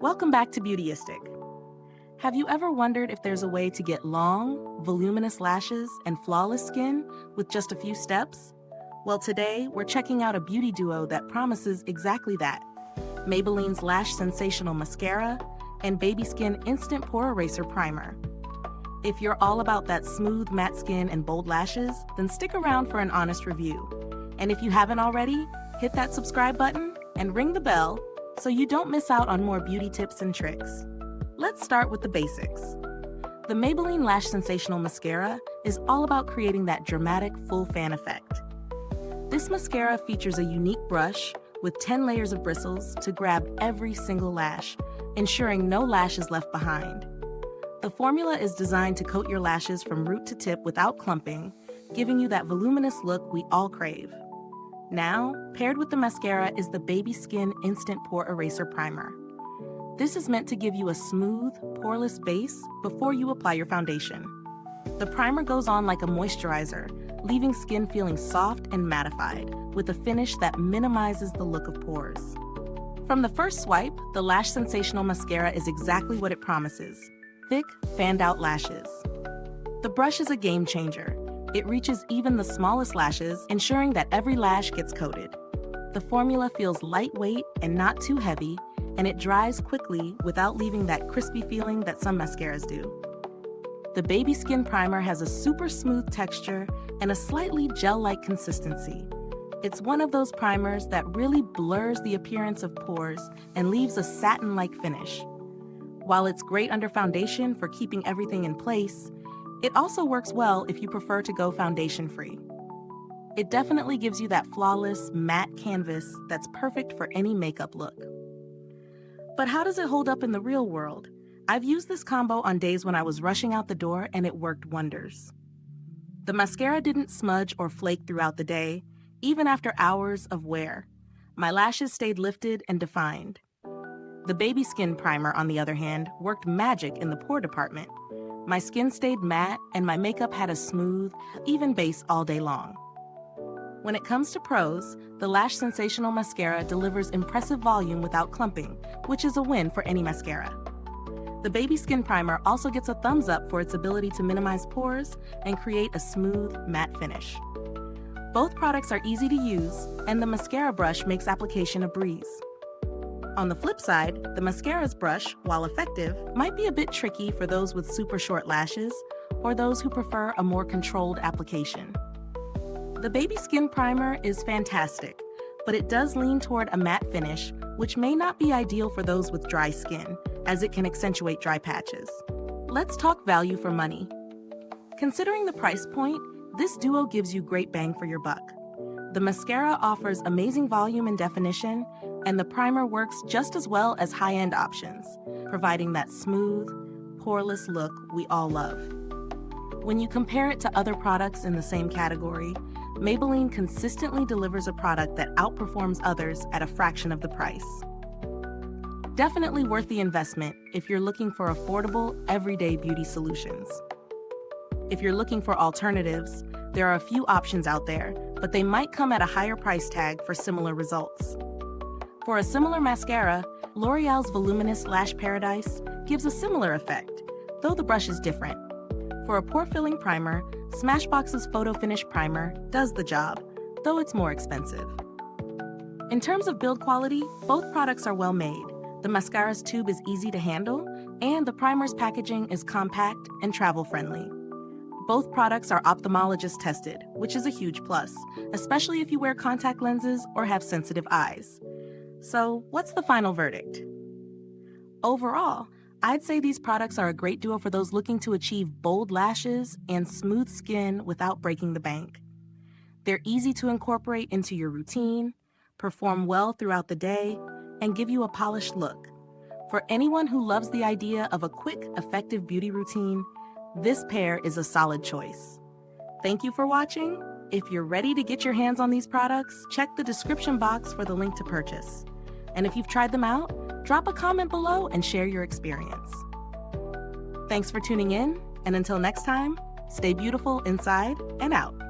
Welcome back to Beautyistic. Have you ever wondered if there's a way to get long, voluminous lashes and flawless skin with just a few steps? Well, today we're checking out a beauty duo that promises exactly that. Maybelline's Lash Sensational Mascara and Baby Skin Instant Pore Eraser Primer. If you're all about that smooth, matte skin and bold lashes, then stick around for an honest review. And if you haven't already, hit that subscribe button and ring the bell so you don't miss out on more beauty tips and tricks. Let's start with the basics. The Maybelline Lash Sensational Mascara is all about creating that dramatic full fan effect. This mascara features a unique brush with 10 layers of bristles to grab every single lash, ensuring no lash is left behind. The formula is designed to coat your lashes from root to tip without clumping, giving you that voluminous look we all crave. Now, paired with the mascara is the Baby Skin Instant Pore Eraser Primer. This is meant to give you a smooth, poreless base before you apply your foundation. The primer goes on like a moisturizer, leaving skin feeling soft and mattified, with a finish that minimizes the look of pores. From the first swipe, the Lash Sensational Mascara is exactly what it promises: thick, fanned-out lashes. The brush is a game changer. It reaches even the smallest lashes, ensuring that every lash gets coated. The formula feels lightweight and not too heavy, and it dries quickly without leaving that crispy feeling that some mascaras do. The Baby Skin Primer has a super smooth texture and a slightly gel-like consistency. It's one of those primers that really blurs the appearance of pores and leaves a satin-like finish. While it's great under foundation for keeping everything in place, it also works well if you prefer to go foundation-free. It definitely gives you that flawless, matte canvas that's perfect for any makeup look. But how does it hold up in the real world? I've used this combo on days when I was rushing out the door and it worked wonders. The mascara didn't smudge or flake throughout the day, even after hours of wear. My lashes stayed lifted and defined. The Baby Skin Primer, on the other hand, worked magic in the pore department. My skin stayed matte and my makeup had a smooth, even base all day long. When it comes to pros, the Lash Sensational Mascara delivers impressive volume without clumping, which is a win for any mascara. The Baby Skin Primer also gets a thumbs up for its ability to minimize pores and create a smooth, matte finish. Both products are easy to use, and the mascara brush makes application a breeze. On the flip side, the mascara's brush, while effective, might be a bit tricky for those with super short lashes or those who prefer a more controlled application. The Baby Skin Primer is fantastic, but it does lean toward a matte finish, which may not be ideal for those with dry skin, as it can accentuate dry patches. Let's talk value for money. Considering the price point, this duo gives you great bang for your buck. The mascara offers amazing volume and definition, and the primer works just as well as high-end options, providing that smooth, poreless look we all love. When you compare it to other products in the same category, Maybelline consistently delivers a product that outperforms others at a fraction of the price. Definitely worth the investment if you're looking for affordable, everyday beauty solutions. If you're looking for alternatives, there are a few options out there, but they might come at a higher price tag for similar results. For a similar mascara, L'Oreal's Voluminous Lash Paradise gives a similar effect, though the brush is different. For a pore-filling primer, Smashbox's Photo Finish Primer does the job, though it's more expensive. In terms of build quality, both products are well made. The mascara's tube is easy to handle, and the primer's packaging is compact and travel-friendly. Both products are ophthalmologist tested, which is a huge plus, especially if you wear contact lenses or have sensitive eyes. So, what's the final verdict? Overall, I'd say these products are a great duo for those looking to achieve bold lashes and smooth skin without breaking the bank. They're easy to incorporate into your routine, perform well throughout the day, and give you a polished look. For anyone who loves the idea of a quick, effective beauty routine, this pair is a solid choice. Thank you for watching. If you're ready to get your hands on these products, check the description box for the link to purchase. And if you've tried them out, drop a comment below and share your experience. Thanks for tuning in, and until next time, stay beautiful inside and out.